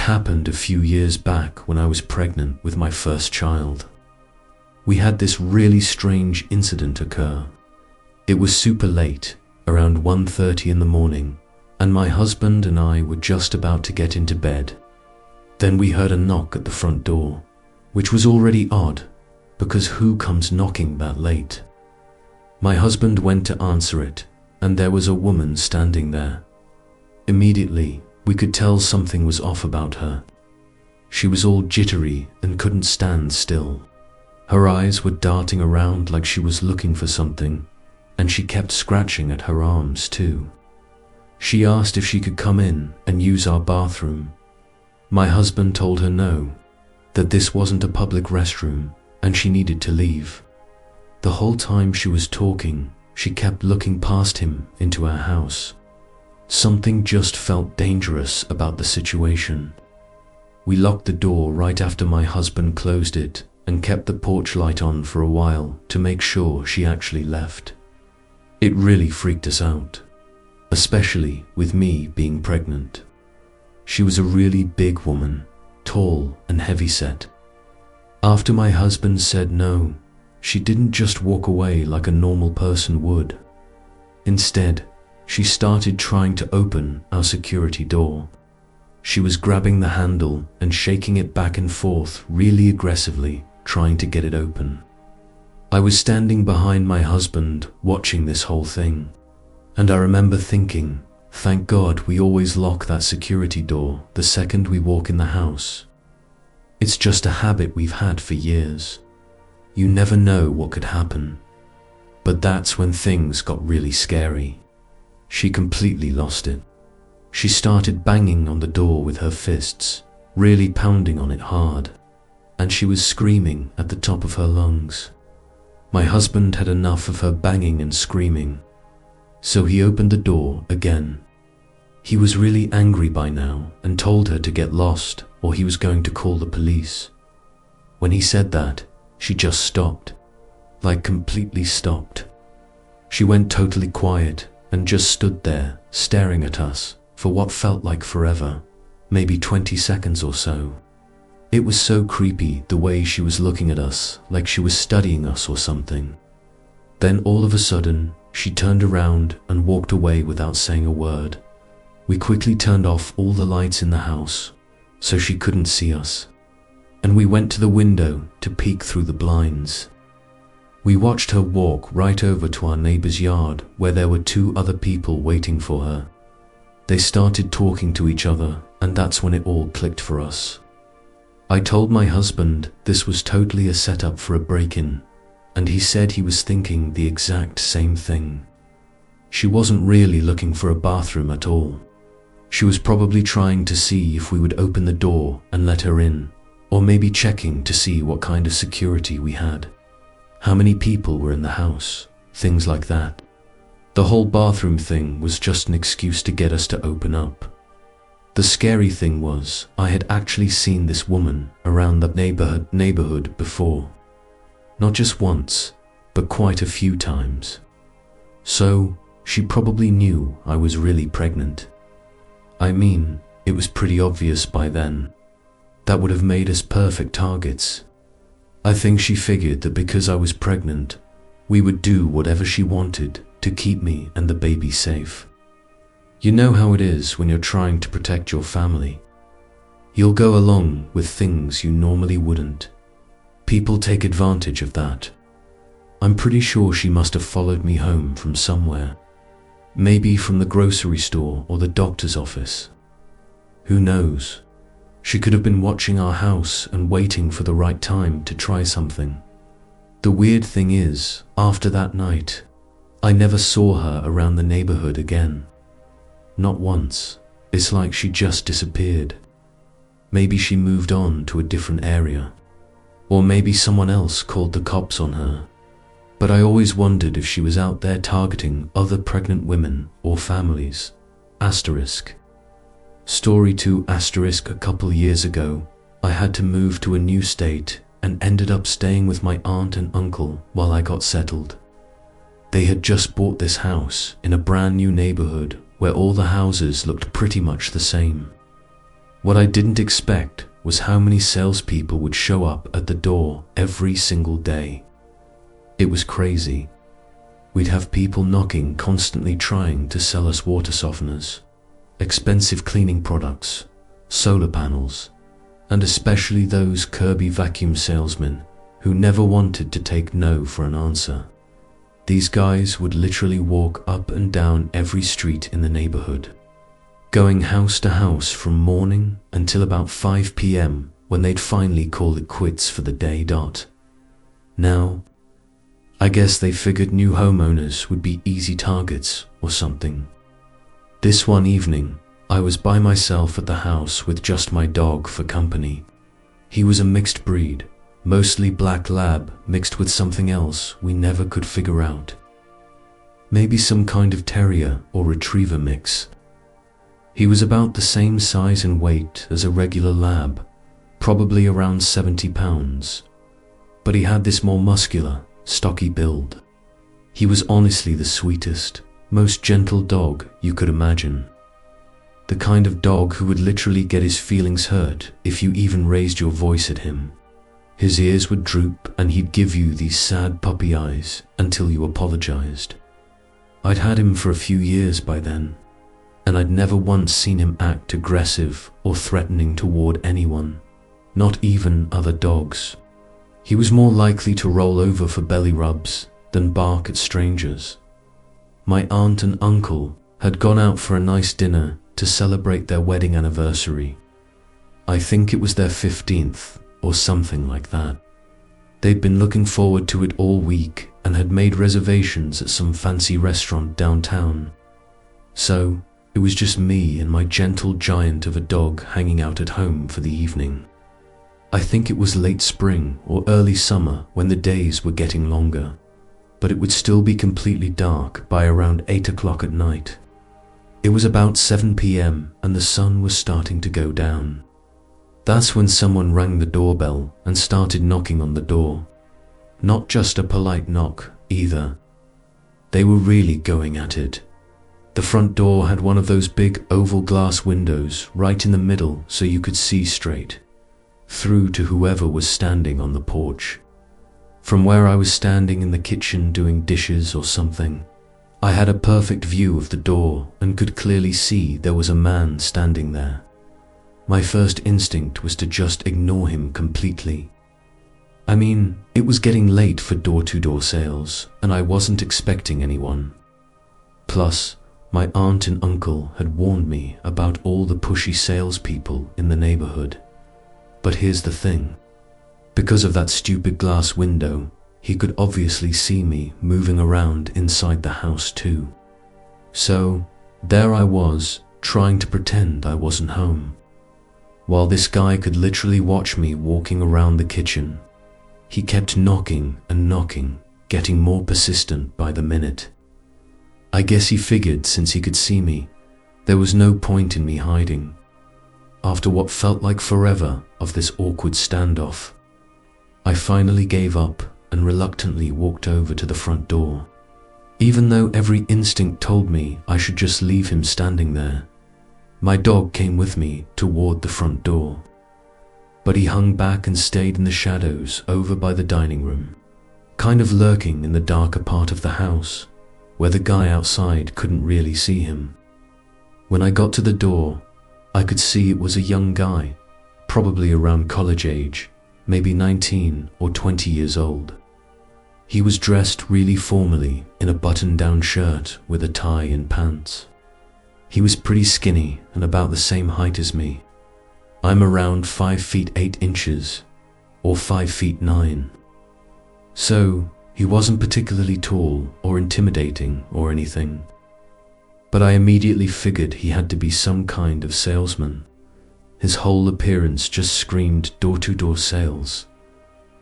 happened a few years back when I was pregnant with my first child. We had this really strange incident occur. It was super late, around 1:30 in the morning, and my husband and I were just about to get into bed. Then we heard a knock at the front door, which was already odd, because who comes knocking that late? My husband went to answer it, and there was a woman standing there. Immediately, we could tell something was off about her. She was all jittery and couldn't stand still. Her eyes were darting around like she was looking for something, and she kept scratching at her arms too. She asked if she could come in and use our bathroom. My husband told her no, that this wasn't a public restroom and she needed to leave. The whole time she was talking, she kept looking past him into our house. Something just felt dangerous about the situation. We locked the door right after my husband closed it and kept the porch light on for a while to make sure she actually left. It really freaked us out, especially with me being pregnant. She was a really big woman, tall and heavy-set. After my husband said no, she didn't just walk away like a normal person would. Instead, she started trying to open our security door. She was grabbing the handle and shaking it back and forth really aggressively, trying to get it open. I was standing behind my husband watching this whole thing, and I remember thinking, thank God we always lock that security door the second we walk in the house. It's just a habit we've had for years. You never know what could happen. But that's when things got really scary. She completely lost it. She started banging on the door with her fists, really pounding on it hard, and she was screaming at the top of her lungs. My husband had enough of her banging and screaming, so he opened the door again. He was really angry by now and told her to get lost or he was going to call the police. When he said that, she just stopped, like completely stopped. She went totally quiet and just stood there staring at us for what felt like forever, maybe 20 seconds or so. It was so creepy the way she was looking at us, like she was studying us or something. Then all of a sudden, she turned around and walked away without saying a word. We quickly turned off all the lights in the house so she couldn't see us, and we went to the window to peek through the blinds. We watched her walk right over to our neighbor's yard where there were 2 other people waiting for her. They started talking to each other, and that's when it all clicked for us. I told my husband this was totally a setup for a break-in, and he said he was thinking the exact same thing. She wasn't really looking for a bathroom at all. She was probably trying to see if we would open the door and let her in, or maybe checking to see what kind of security we had, how many people were in the house, things like that. The whole bathroom thing was just an excuse to get us to open up. The scary thing was, I had actually seen this woman around the neighborhood before. Not just once, but quite a few times. So, she probably knew I was really pregnant. I mean, it was pretty obvious by then. That would have made us perfect targets. I think she figured that because I was pregnant, we would do whatever she wanted to keep me and the baby safe. You know how it is when you're trying to protect your family. You'll go along with things you normally wouldn't. People take advantage of that. I'm pretty sure she must have followed me home from somewhere. Maybe from the grocery store or the doctor's office. Who knows? She could have been watching our house and waiting for the right time to try something. The weird thing is, after that night, I never saw her around the neighborhood again. Not once. It's like she just disappeared. Maybe she moved on to a different area. Or maybe someone else called the cops on her. But I always wondered if she was out there targeting other pregnant women or families. Asterisk. Story 2 asterisk. A couple years ago, I had to move to a new state and ended up staying with my aunt and uncle while I got settled. They had just bought this house in a brand new neighborhood where all the houses looked pretty much the same. What I didn't expect was how many salespeople would show up at the door every single day. It was crazy. We'd have people knocking, constantly trying to sell us water softeners, expensive cleaning products, solar panels, and especially those Kirby vacuum salesmen who never wanted to take no for an answer. These guys would literally walk up and down every street in the neighborhood, going house to house from morning until about 5 p.m. when they'd finally call it quits for the day. Now, I guess they figured new homeowners would be easy targets or something. This one evening, I was by myself at the house with just my dog for company. He was a mixed breed, mostly black lab mixed with something else we never could figure out. Maybe some kind of terrier or retriever mix. He was about the same size and weight as a regular lab, probably around 70 pounds. But he had this more muscular, stocky build. He was honestly the sweetest, most gentle dog you could imagine. The kind of dog who would literally get his feelings hurt if you even raised your voice at him. His ears would droop and he'd give you these sad puppy eyes until you apologized. I'd had him for a few years by then, and I'd never once seen him act aggressive or threatening toward anyone, not even other dogs. He was more likely to roll over for belly rubs than bark at strangers. My aunt and uncle had gone out for a nice dinner to celebrate their wedding anniversary. I think it was their 15th or something like that. They'd been looking forward to it all week and had made reservations at some fancy restaurant downtown. So it was just me and my gentle giant of a dog hanging out at home for the evening. I think it was late spring or early summer when the days were getting longer, but it would still be completely dark by around 8 o'clock at night. It was about 7 p.m. and the sun was starting to go down. That's when someone rang the doorbell and started knocking on the door. Not just a polite knock, either. They were really going at it. The front door had one of those big oval glass windows right in the middle so you could see straight through to whoever was standing on the porch. From where I was standing in the kitchen doing dishes or something, I had a perfect view of the door and could clearly see there was a man standing there. My first instinct was to just ignore him completely. I mean, it was getting late for door-to-door sales, and I wasn't expecting anyone. Plus, my aunt and uncle had warned me about all the pushy salespeople in the neighborhood. But here's the thing. Because of that stupid glass window, he could obviously see me moving around inside the house too. So, there I was, trying to pretend I wasn't home, while this guy could literally watch me walking around the kitchen. He kept knocking and knocking, getting more persistent by the minute. I guess he figured since he could see me, there was no point in me hiding. After what felt like forever of this awkward standoff, I finally gave up and reluctantly walked over to the front door. Even though every instinct told me I should just leave him standing there, my dog came with me toward the front door. But he hung back and stayed in the shadows over by the dining room, kind of lurking in the darker part of the house, where the guy outside couldn't really see him. When I got to the door, I could see it was a young guy, probably around college age, maybe 19 or 20 years old. He was dressed really formally in a button-down shirt with a tie and pants. He was pretty skinny and about the same height as me. I'm around 5 feet 8 inches, or 5 feet 9. So, he wasn't particularly tall or intimidating or anything. But I immediately figured he had to be some kind of salesman. His whole appearance just screamed door-to-door sales.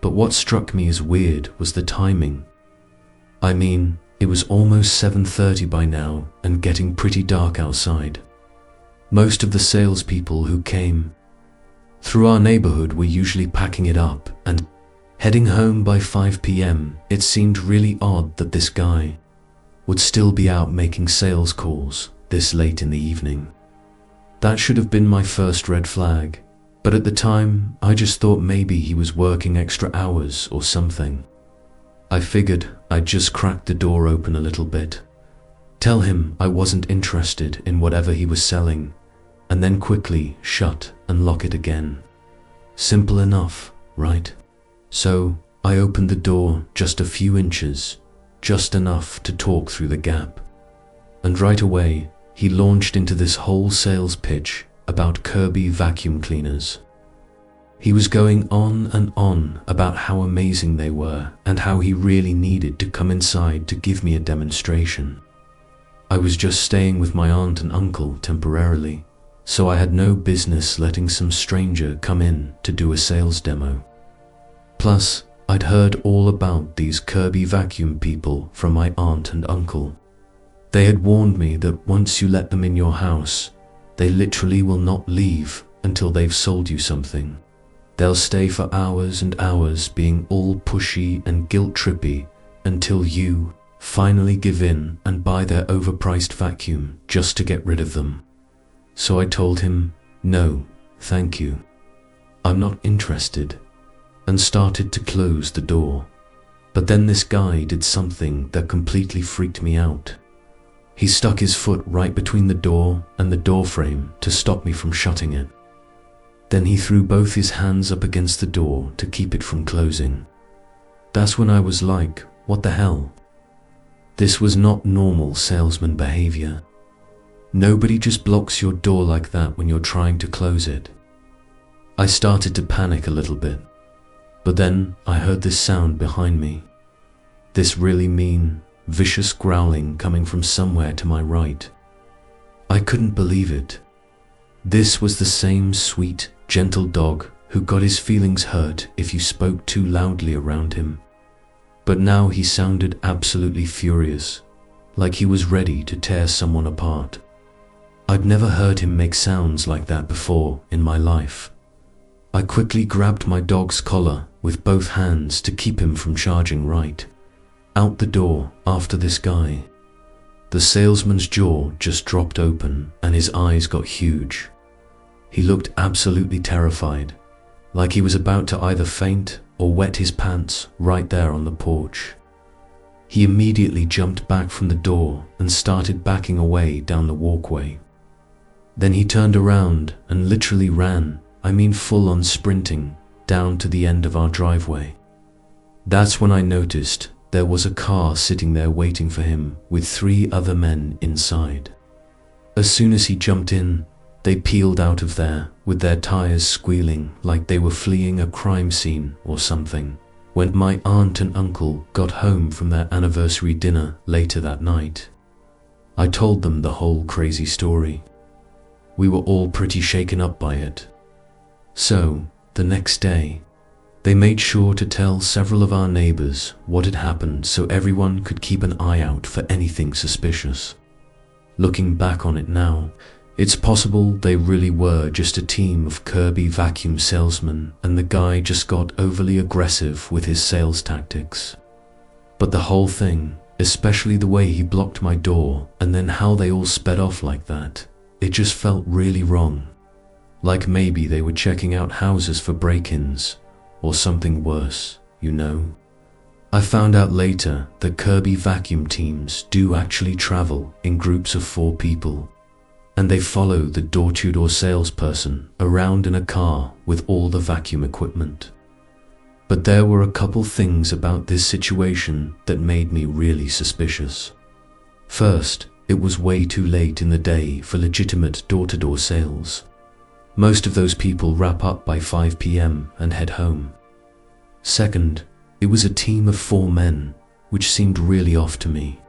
But what struck me as weird was the timing. I mean, it was almost 7:30 by now and getting pretty dark outside. Most of the salespeople who came through our neighborhood were usually packing it up and heading home by 5 p.m. It seemed really odd that this guy would still be out making sales calls this late in the evening. That should have been my first red flag, but at the time, I just thought maybe he was working extra hours or something. I figured I'd just crack the door open a little bit, tell him I wasn't interested in whatever he was selling, and then quickly shut and lock it again. Simple enough, right? So I opened the door just a few inches, just enough to talk through the gap. And right away, he launched into this whole sales pitch about Kirby vacuum cleaners. He was going on and on about how amazing they were and how he really needed to come inside to give me a demonstration. I was just staying with my aunt and uncle temporarily, so I had no business letting some stranger come in to do a sales demo. Plus, I'd heard all about these Kirby vacuum people from my aunt and uncle. They had warned me that once you let them in your house, they literally will not leave until they've sold you something. They'll stay for hours and hours being all pushy and guilt-trippy until you finally give in and buy their overpriced vacuum just to get rid of them. So I told him, no, thank you. I'm not interested, and started to close the door. But then this guy did something that completely freaked me out. He stuck his foot right between the door and the door frame to stop me from shutting it. Then he threw both his hands up against the door to keep it from closing. That's when I was like, what the hell? This was not normal salesman behavior. Nobody just blocks your door like that when you're trying to close it. I started to panic a little bit, but then I heard this sound behind me. This really mean, vicious growling coming from somewhere to my right. I couldn't believe it. This was the same sweet, gentle dog who got his feelings hurt if you spoke too loudly around him. But now he sounded absolutely furious, like he was ready to tear someone apart. I'd never heard him make sounds like that before in my life. I quickly grabbed my dog's collar with both hands to keep him from charging right out the door after this guy. The salesman's jaw just dropped open and his eyes got huge. He looked absolutely terrified, like he was about to either faint or wet his pants right there on the porch. He immediately jumped back from the door and started backing away down the walkway. Then he turned around and literally ran, full on sprinting, down to the end of our driveway. That's when I noticed there was a car sitting there waiting for him with 3 other men inside. As soon as he jumped in, they peeled out of there with their tires squealing like they were fleeing a crime scene or something. When my aunt and uncle got home from their anniversary dinner later that night, I told them the whole crazy story. We were all pretty shaken up by it. So, the next day, they made sure to tell several of our neighbors what had happened so everyone could keep an eye out for anything suspicious. Looking back on it now, it's possible they really were just a team of Kirby vacuum salesmen and the guy just got overly aggressive with his sales tactics. But the whole thing, especially the way he blocked my door and then how they all sped off like that, it just felt really wrong. Like maybe they were checking out houses for break-ins, or something worse, you know. I found out later that Kirby vacuum teams do actually travel in groups of 4 people, and they follow the door-to-door salesperson around in a car with all the vacuum equipment. But there were a couple things about this situation that made me really suspicious. First, it was way too late in the day for legitimate door-to-door sales. Most of those people wrap up by 5 p.m. and head home. Second, it was a team of 4 men, which seemed really off to me.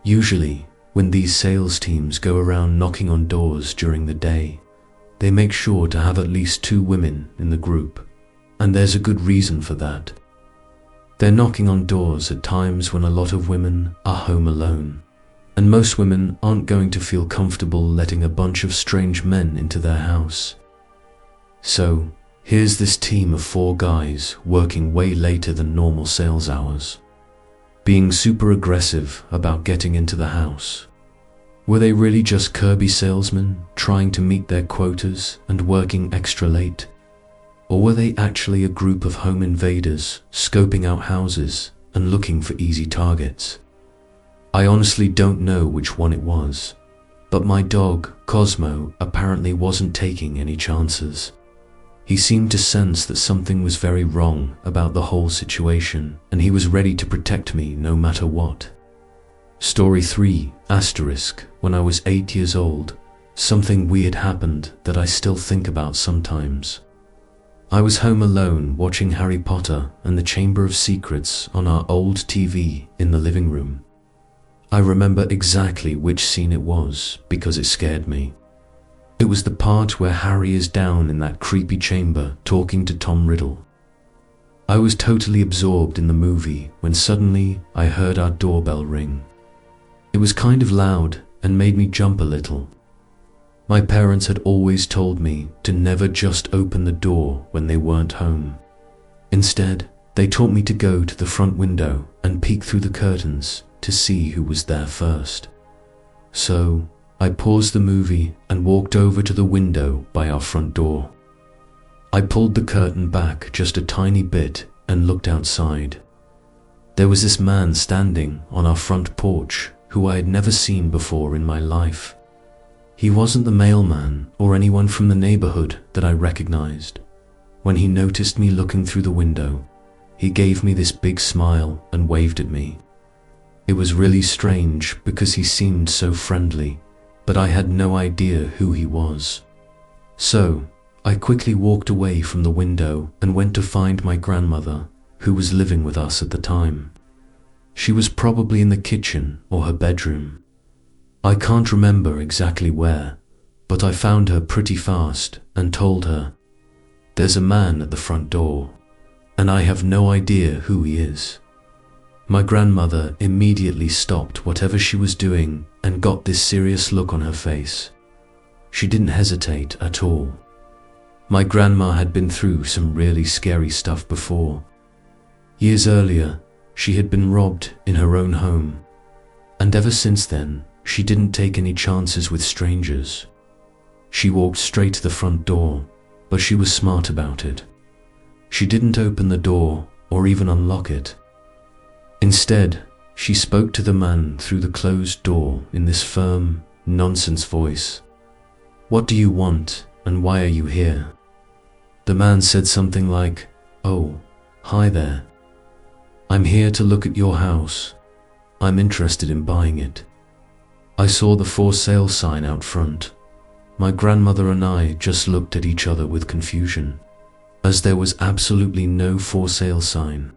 Usually, when these sales teams go around knocking on doors during the day, they make sure to have at least 2 women in the group, and there's a good reason for that. They're knocking on doors at times when a lot of women are home alone, and most women aren't going to feel comfortable letting a bunch of strange men into their house. So, here's this team of 4 guys working way later than normal sales hours, being super aggressive about getting into the house. Were they really just Kirby salesmen trying to meet their quotas and working extra late? Or were they actually a group of home invaders scoping out houses and looking for easy targets? I honestly don't know which one it was, but my dog, Cosmo, apparently wasn't taking any chances. He seemed to sense that something was very wrong about the whole situation, and he was ready to protect me no matter what. Story 3, asterisk, when I was 8 years old, something weird happened that I still think about sometimes. I was home alone watching Harry Potter and the Chamber of Secrets on our old TV in the living room. I remember exactly which scene it was because it scared me. It was the part where Harry is down in that creepy chamber talking to Tom Riddle. I was totally absorbed in the movie when suddenly I heard our doorbell ring. It was kind of loud and made me jump a little. My parents had always told me to never just open the door when they weren't home. Instead, they taught me to go to the front window and peek through the curtains to see who was there first. So, I paused the movie and walked over to the window by our front door. I pulled the curtain back just a tiny bit and looked outside. There was this man standing on our front porch who I had never seen before in my life. He wasn't the mailman or anyone from the neighborhood that I recognized. When he noticed me looking through the window, he gave me this big smile and waved at me. It was really strange because he seemed so friendly, but I had no idea who he was. So, I quickly walked away from the window and went to find my grandmother, who was living with us at the time. She was probably in the kitchen or her bedroom. I can't remember exactly where, but I found her pretty fast and told her, "There's a man at the front door, and I have no idea who he is." My grandmother immediately stopped whatever she was doing and got this serious look on her face. She didn't hesitate at all. My grandma had been through some really scary stuff before. Years earlier, she had been robbed in her own home, and ever since then, she didn't take any chances with strangers. She walked straight to the front door, but she was smart about it. She didn't open the door or even unlock it. Instead, she spoke to the man through the closed door in this firm, nonsense voice. "What do you want, and why are you here?" The man said something like, "Oh, hi there. I'm here to look at your house. I'm interested in buying it. I saw the for sale sign out front." My grandmother and I just looked at each other with confusion, as there was absolutely no for sale sign.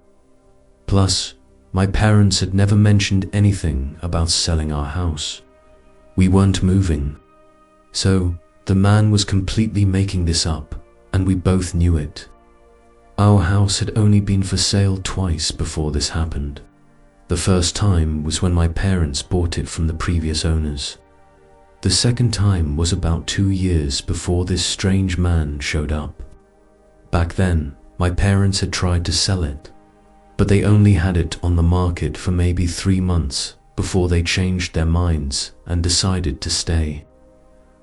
Plus, my parents had never mentioned anything about selling our house. We weren't moving. So, the man was completely making this up, and we both knew it. Our house had only been for sale twice before this happened. The first time was when my parents bought it from the previous owners. The second time was about 2 years before this strange man showed up. Back then, my parents had tried to sell it, but they only had it on the market for maybe 3 months before they changed their minds and decided to stay.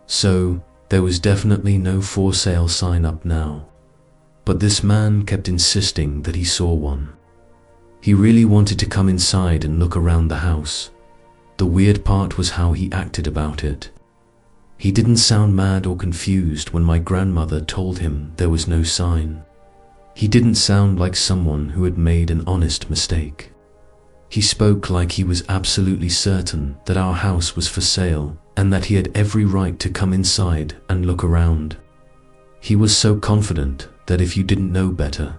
So, there was definitely no for sale sign up now. But this man kept insisting that he saw one. He really wanted to come inside and look around the house. The weird part was how he acted about it. He didn't sound mad or confused when my grandmother told him there was no sign. He didn't sound like someone who had made an honest mistake. He spoke like he was absolutely certain that our house was for sale and that he had every right to come inside and look around. He was so confident that if you didn't know better,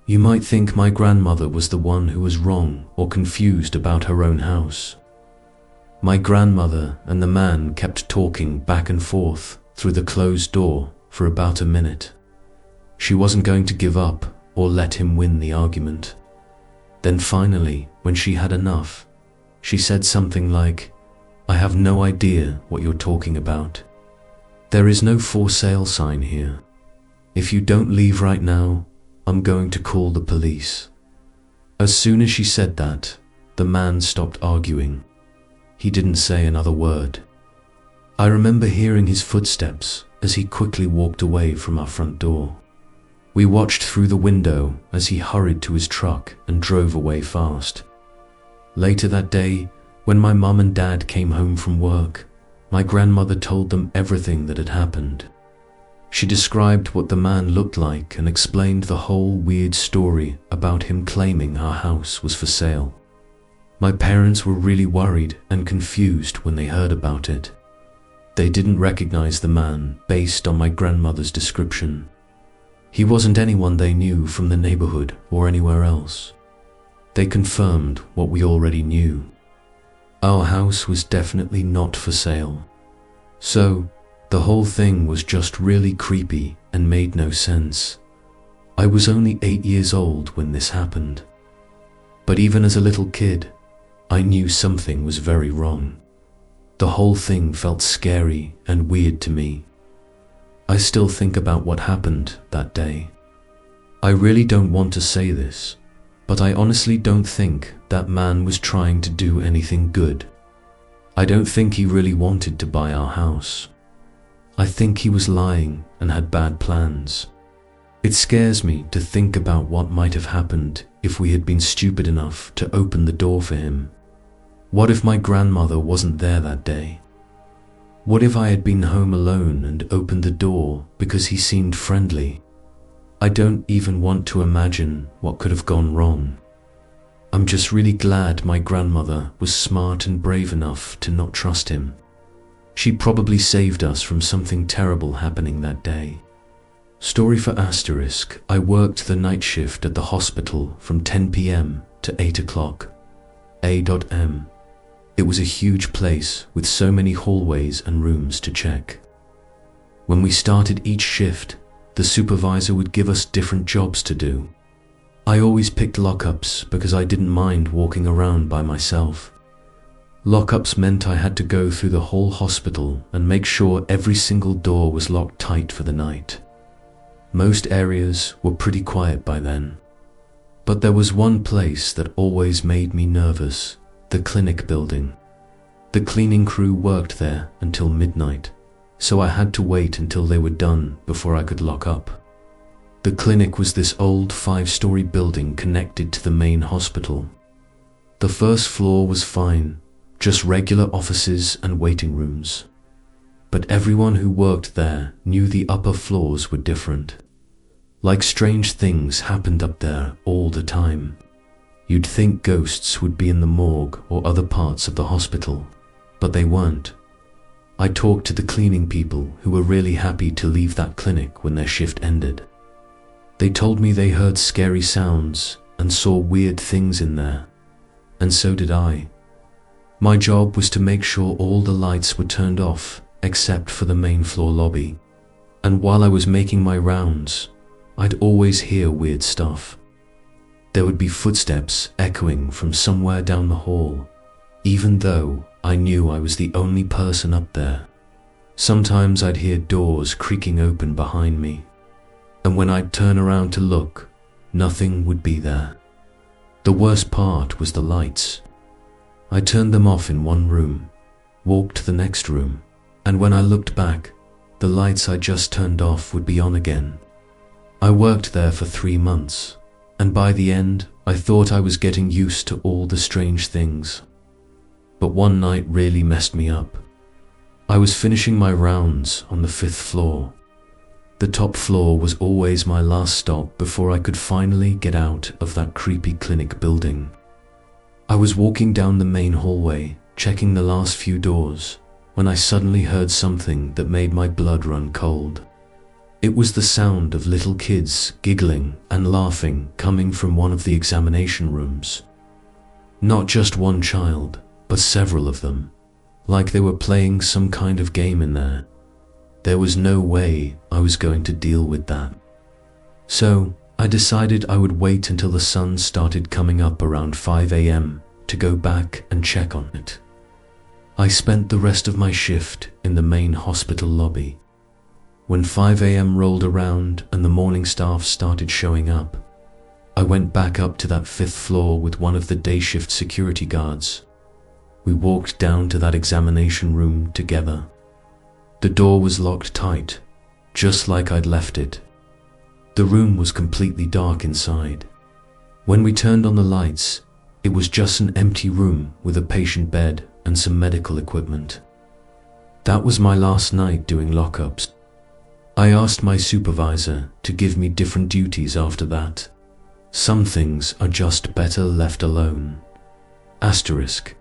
you might think my grandmother was the one who was wrong or confused about her own house. My grandmother and the man kept talking back and forth through the closed door for about a minute. She wasn't going to give up or let him win the argument. Then finally, when she had enough, she said something like, "I have no idea what you're talking about. There is no for sale sign here. If you don't leave right now, I'm going to call the police." As soon as she said that, the man stopped arguing. He didn't say another word. I remember hearing his footsteps as he quickly walked away from our front door. We watched through the window as he hurried to his truck and drove away fast. Later that day, when my mum and dad came home from work, my grandmother told them everything that had happened. She described what the man looked like and explained the whole weird story about him claiming our house was for sale. My parents were really worried and confused when they heard about it. They didn't recognize the man based on my grandmother's description. He wasn't anyone they knew from the neighborhood or anywhere else. They confirmed what we already knew. Our house was definitely not for sale. So, the whole thing was just really creepy and made no sense. I was only 8 years old when this happened. But even as a little kid, I knew something was very wrong. The whole thing felt scary and weird to me. I still think about what happened that day. I really don't want to say this, but I honestly don't think that man was trying to do anything good. I don't think he really wanted to buy our house. I think he was lying and had bad plans. It scares me to think about what might have happened if we had been stupid enough to open the door for him. What if my grandmother wasn't there that day? What if I had been home alone and opened the door because he seemed friendly? I don't even want to imagine what could have gone wrong. I'm just really glad my grandmother was smart and brave enough to not trust him. She probably saved us from something terrible happening that day. Story for asterisk, I worked the night shift at the hospital from 10 p.m. to 8 o'clock. A.M. It was a huge place with so many hallways and rooms to check. When we started each shift, the supervisor would give us different jobs to do. I always picked lockups because I didn't mind walking around by myself. Lockups meant I had to go through the whole hospital and make sure every single door was locked tight for the night. Most areas were pretty quiet by then. But there was one place that always made me nervous, the clinic building. The cleaning crew worked there until midnight, so I had to wait until they were done before I could lock up. The clinic was this old 5-story building connected to the main hospital. The first floor was fine, just regular offices and waiting rooms. But everyone who worked there knew the upper floors were different. Like strange things happened up there all the time. You'd think ghosts would be in the morgue or other parts of the hospital, but they weren't. I talked to the cleaning people who were really happy to leave that clinic when their shift ended. They told me they heard scary sounds and saw weird things in there, and so did I. My job was to make sure all the lights were turned off except for the main floor lobby, and while I was making my rounds, I'd always hear weird stuff. There would be footsteps echoing from somewhere down the hall, even though I knew I was the only person up there. Sometimes I'd hear doors creaking open behind me, and when I'd turn around to look, nothing would be there. The worst part was the lights. I turned them off in one room, walked to the next room, and when I looked back, the lights I just turned off would be on again. I worked there for 3 months, and by the end, I thought I was getting used to all the strange things. But one night really messed me up. I was finishing my rounds on the 5th floor. The top floor was always my last stop before I could finally get out of that creepy clinic building. I was walking down the main hallway, checking the last few doors, when I suddenly heard something that made my blood run cold. It was the sound of little kids giggling and laughing coming from one of the examination rooms. Not just one child, but several of them, like they were playing some kind of game in there. There was no way I was going to deal with that. So I decided I would wait until the sun started coming up around 5 a.m. to go back and check on it. I spent the rest of my shift in the main hospital lobby. When 5 a.m. rolled around and the morning staff started showing up, I went back up to that 5th floor with one of the day shift security guards. We walked down to that examination room together. The door was locked tight, just like I'd left it. The room was completely dark inside. When we turned on the lights, it was just an empty room with a patient bed and some medical equipment. That was my last night doing lockups. I asked my supervisor to give me different duties after that. Some things are just better left alone. Asterisk.